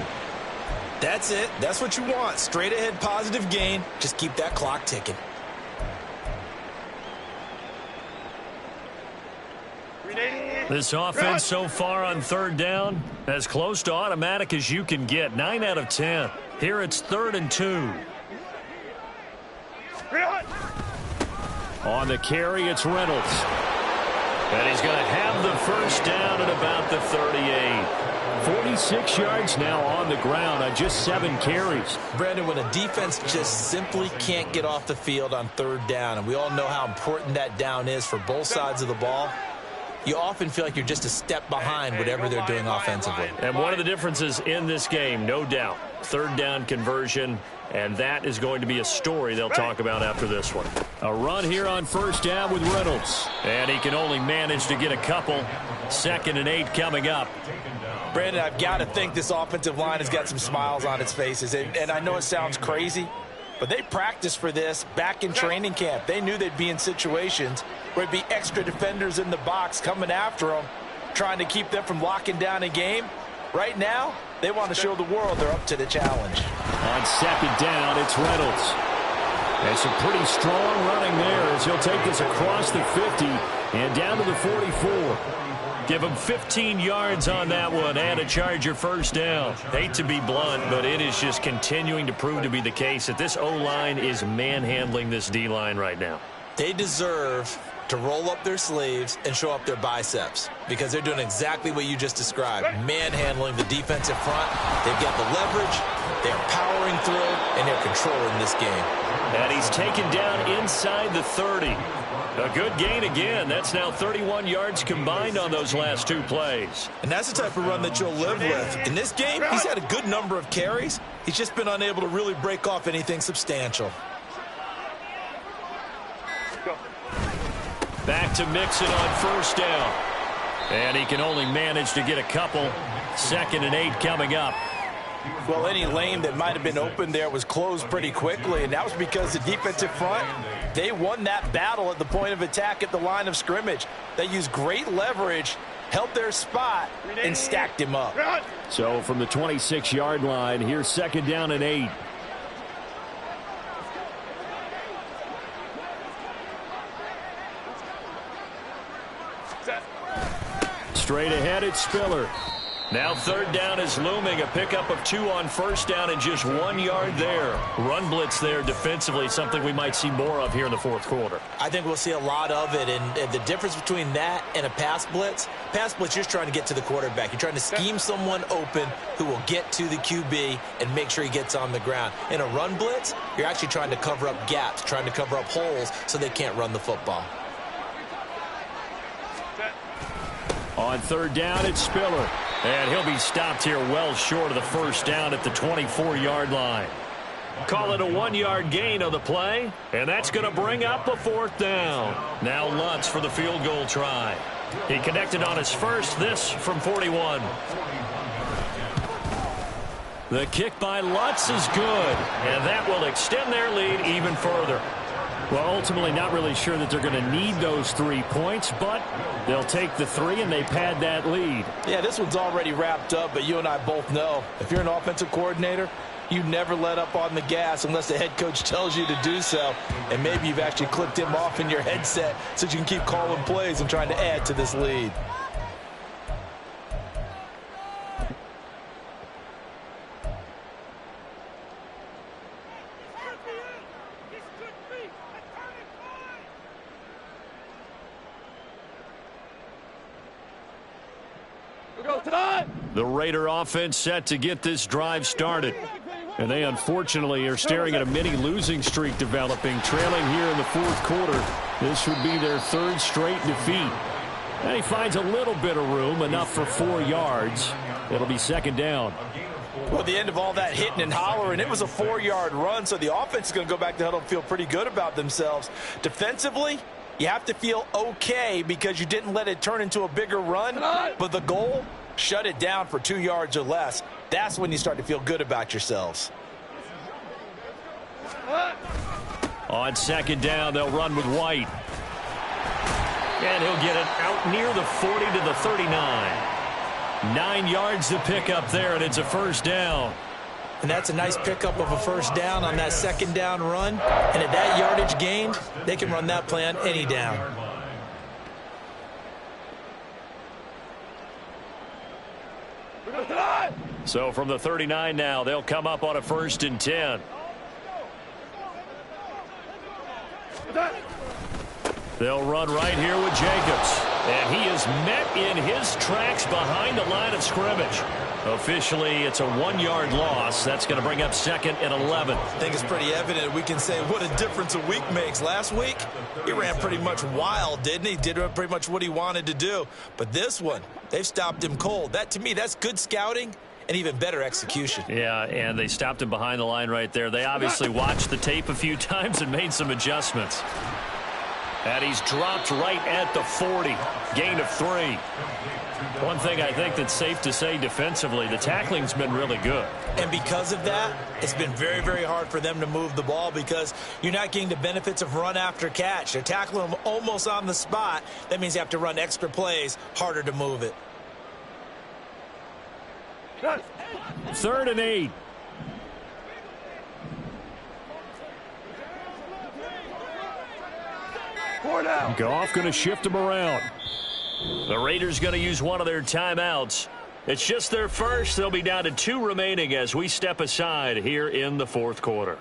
That's it. That's what you want. Straight ahead positive gain. Just keep that clock ticking. This offense so far on 3rd down, as close to automatic as you can get. 9 out of 10. Here it's 3rd and 2. On the carry, it's Reynolds. And he's going to have the first down at about the 38. 46 yards now on the ground on just 7 carries. Brandon, when a defense just simply can't get off the field on 3rd down, and we all know how important that down is for both sides of the ball, you often feel like you're just a step behind whatever they're doing offensively. And one of the differences in this game, no doubt, 3rd down conversion, and that is going to be a story they'll talk about after this one. A run here on 1st down with Reynolds. And he can only manage to get a couple. 2nd and 8 coming up. Brandon, I've got to think this offensive line has got some smiles on its faces. And I know it sounds crazy, but they practiced for this back in training camp. They knew they'd be in situations where it'd be extra defenders in the box coming after them, trying to keep them from locking down a game. Right now, they want to show the world they're up to the challenge. On 2nd down, it's Reynolds. And some pretty strong running there as he'll take this across the 50 and down to the 44. Give him 15 yards on that one and a Charger first down. Hate to be blunt, but it is just continuing to prove to be the case that this O-line is manhandling this D-line right now. They deserve to roll up their sleeves and show up their biceps because they're doing exactly what you just described, manhandling the defensive front. They've got the leverage, they're powering through, and they're controlling this game. And he's taken down inside the 30. A good gain again. That's now 31 yards combined on those last two plays. And that's the type of run that you'll live with. In this game, he's had a good number of carries. He's just been unable to really break off anything substantial. Back to Mixon on first down. And he can only manage to get a couple. 2nd and 8 coming up. Well, any lane that might have been open there was closed pretty quickly, and that was because the defensive front, they won that battle at the point of attack at the line of scrimmage. They used great leverage, held their spot, and stacked him up. So from the 26-yard line, here's 2nd down and 8. Straight ahead, it's Spiller. Now 3rd down is looming. A pickup of 2 on first down and just 1 yard there. Run blitz there defensively, something we might see more of here in the 4th quarter. I think we'll see a lot of it, and the difference between that and a pass blitz, you're just trying to get to the quarterback. You're trying to scheme someone open who will get to the QB and make sure he gets on the ground. In a run blitz, you're actually trying to cover up gaps, trying to cover up holes so they can't run the football. On 3rd down, it's Spiller. And he'll be stopped here well short of the first down at the 24-yard line. Call it a 1-yard gain on the play, and that's going to bring up a 4th down. Now Lutz for the field goal try. He connected on his first, this from 41. The kick by Lutz is good, and that will extend their lead even further. Well, ultimately not really sure that they're going to need those 3 points, but they'll take the 3 and they pad that lead. Yeah, this one's already wrapped up, but you and I both know if you're an offensive coordinator, you never let up on the gas unless the head coach tells you to do so. And maybe you've actually clicked him off in your headset so you can keep calling plays and trying to add to this lead. The Raider offense set to get this drive started. And they unfortunately are staring at a mini losing streak developing, trailing here in the 4th quarter. This would be their 3rd straight defeat. And he finds a little bit of room, enough for 4 yards. It'll be 2nd down. Well, at the end of all that hitting and hollering, it was a 4-yard run, so the offense is going to go back to huddle and feel pretty good about themselves. Defensively, you have to feel okay because you didn't let it turn into a bigger run, but the goal, shut it down for 2 yards or less. That's when you start to feel good about yourselves. On 2nd down, they'll run with White. And he'll get it out near the 40 to the 39. 9 yards to pick up there, and it's a 1st down. And that's a nice pickup of a 1st down on that 2nd down run. And at that yardage gained, they can run that play on any down. So from the 39 now, they'll come up on a 1st and 10. They'll run right here with Jacobs. And he is met in his tracks behind the line of scrimmage. Officially, it's a 1-yard loss. That's going to bring up 2nd and 11. I think it's pretty evident. We can say what a difference a week makes. Last week, he ran pretty much wild, didn't he? Did pretty much what he wanted to do. But this one, they've stopped him cold. That, to me, that's good scouting and even better execution. Yeah, and they stopped him behind the line right there. They obviously watched the tape a few times and made some adjustments. And he's dropped right at the 40. Gain of 3. One thing I think that's safe to say defensively, the tackling's been really good. And because of that, it's been very, very hard for them to move the ball because you're not getting the benefits of run after catch. They're tackling them almost on the spot. That means you have to run extra plays, harder to move it. 3rd and 8. Goff going to shift him around. The Raiders going to use one of their timeouts. It's just their first. They'll be down to 2 remaining as we step aside here in the 4th quarter.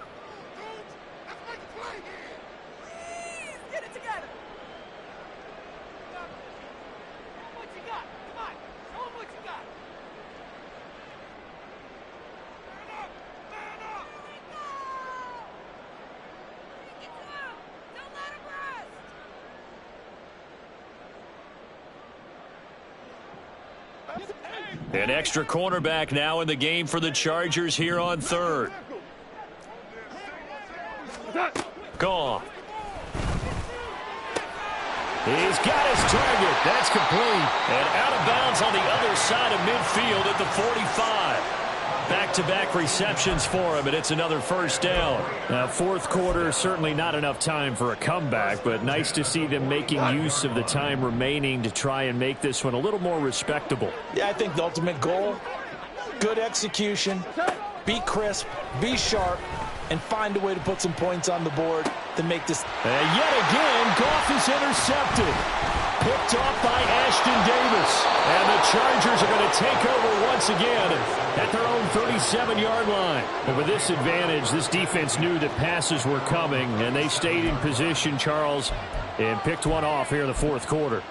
An extra cornerback now in the game for the Chargers here on third. Gone. He's got his target. That's complete. And out of bounds on the other side of midfield at the 45. Back-to-back receptions for him, and it's another first down. Now, fourth quarter, certainly not enough time for a comeback, but nice to see them making use of the time remaining to try and make this one a little more respectable. Yeah, I think the ultimate goal, good execution, be crisp, be sharp, and find a way to put some points on the board to make this. And yet again, Goff is intercepted. Picked off by Ashton Davis. And the Chargers are going to take over once again at their own 37-yard line. But with this advantage, this defense knew that passes were coming, and they stayed in position, Charles, and picked one off here in the fourth quarter.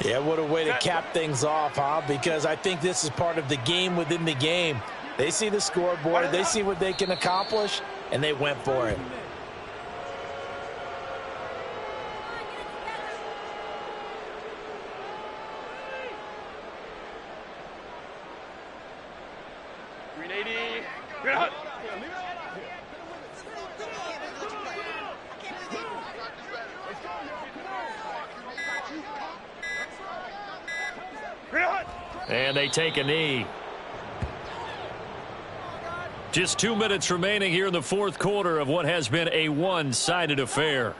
Yeah, what a way to cap things off, huh? Because I think this is part of the game within the game. They see the scoreboard, they see what they can accomplish, and they went for it. And they take a knee. Just 2 minutes remaining here in the fourth quarter of what has been a one-sided affair.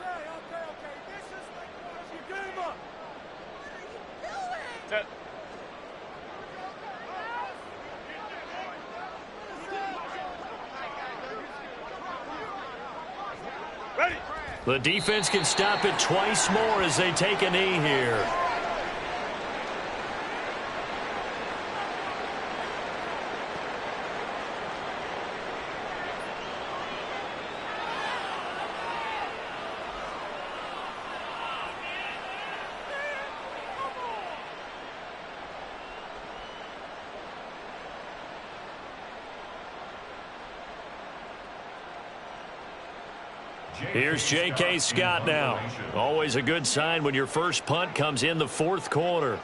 The defense can stop it twice more as they take a knee here. Here's J.K. Scott now. Always a good sign when your first punt comes in the fourth quarter.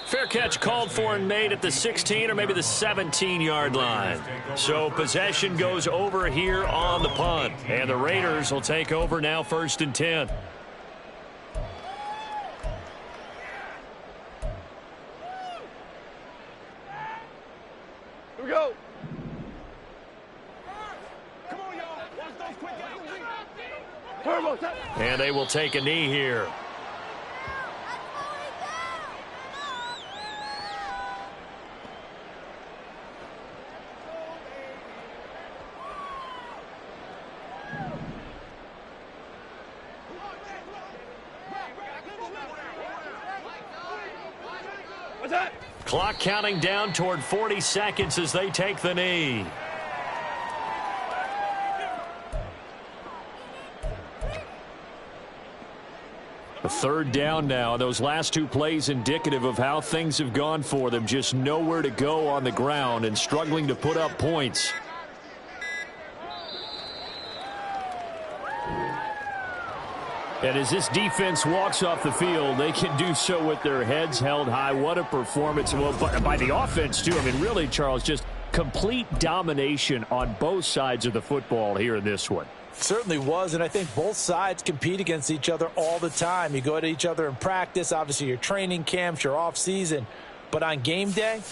Fair catch called for and made at the 16 or maybe the 17-yard line. So possession goes over here on the punt. And the Raiders will take over now, 1st and 10. Here we go. And they will take a knee here. Clock counting down toward 40 seconds as they take the knee. A third down now. Those last two plays indicative of how things have gone for them. Just nowhere to go on the ground and struggling to put up points. And as this defense walks off the field, they can do so with their heads held high. What a performance. Well, by the offense, too. I mean, really, Charles, just complete domination on both sides of the football here in this one. Certainly was, and I think both sides compete against each other all the time. You go at each other in practice, obviously your training camps, your off-season. But on game day,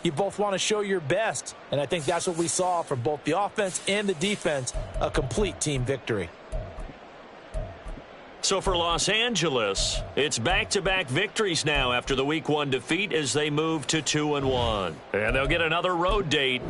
you both want to show your best. And I think that's what we saw from both the offense and the defense, a complete team victory. So for Los Angeles, it's back-to-back victories now after the Week 1 defeat as they move to 2-1. And they'll get another road date